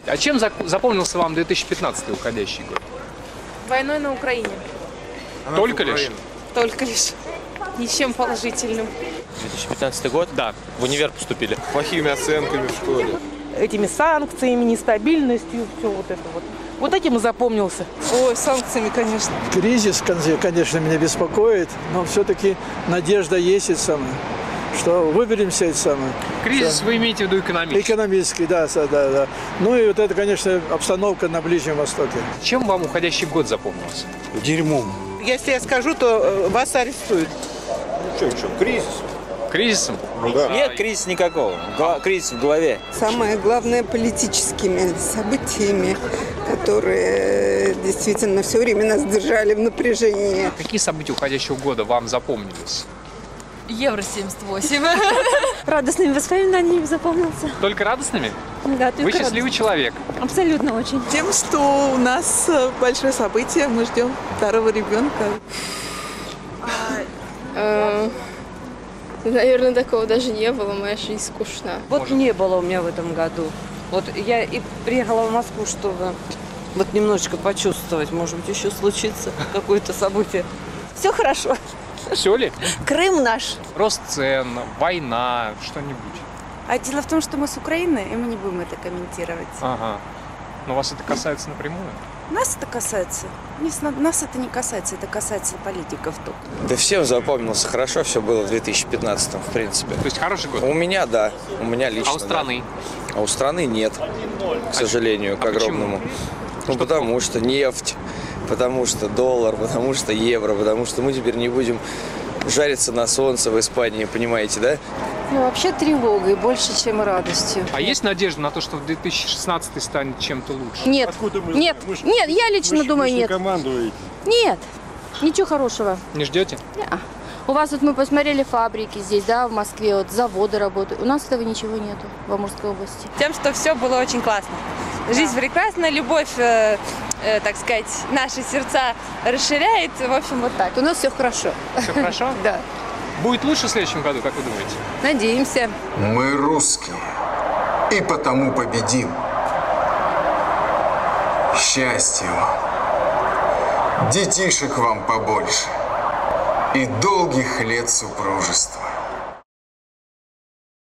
А чем запомнился вам 2015 уходящий год? Войной на Украине. Только лишь? Только лишь. Ничем положительным. 2015 год? Да. В универ поступили. Плохими оценками в школе. Этими санкциями, нестабильностью, все вот это вот. Вот этим и запомнился. Ой, санкциями, конечно. Кризис, конечно, меня беспокоит, но все-таки надежда есть, что выберемся, Кризис вы имеете в виду экономический? Экономический, да. Ну и вот это, конечно, обстановка на Ближнем Востоке. Чем вам уходящий год запомнился? Дерьмом. Если я скажу, то вас арестуют. Что, кризис? Кризисом? Ну да. Нет кризиса никакого. Кризис в голове. Самое главное, политическими событиями, которые действительно все время нас держали в напряжении. Какие события уходящего года вам запомнились? Евро-78. Радостными воспоминаниями запомнился. Только радостными? Да, только Вы счастливый человек. Абсолютно очень. Тем, что у нас большое событие, мы ждем второго ребенка. Наверное, такого даже не было. Моя жизнь скучна. Вот не было у меня в этом году. Вот я и приехала в Москву, чтобы вот немножечко почувствовать. Может быть, еще случится какое-то событие. Все хорошо. Все ли? Крым наш. Рост цен, война, что-нибудь. А дело в том, что мы с Украины, и мы не будем это комментировать. Ага. Но вас это касается напрямую? Нас это касается. Нас это не касается, это касается политиков только. Да всем запомнился. Хорошо все было в 2015-м, в принципе. То есть хороший год? У меня, да. У меня лично. А у страны? Да. А у страны нет, к сожалению, к огромному. Почему? Ну, потому что нефть, потому что доллар, потому что евро, потому что мы теперь не будем жариться на солнце в Испании, понимаете, да? Ну, вообще тревогой больше, чем радостью. А есть надежда на то, что в 2016 станет чем-то лучше? Нет, нет, нет, я лично думаю, нет. Нет, ничего хорошего. Не ждете? Не-а. У вас вот мы посмотрели фабрики здесь, да, в Москве, вот заводы работают. У нас этого ничего нету в Амурской области. Тем, что все было очень классно. Жизнь прекрасна, любовь, так сказать, наши сердца расширяет. В общем, вот так. У нас все хорошо. Все хорошо? Да. Будет лучше в следующем году, как вы думаете? Надеемся. Мы русские, и потому победим. Счастья вам, детишек вам побольше и долгих лет супружества.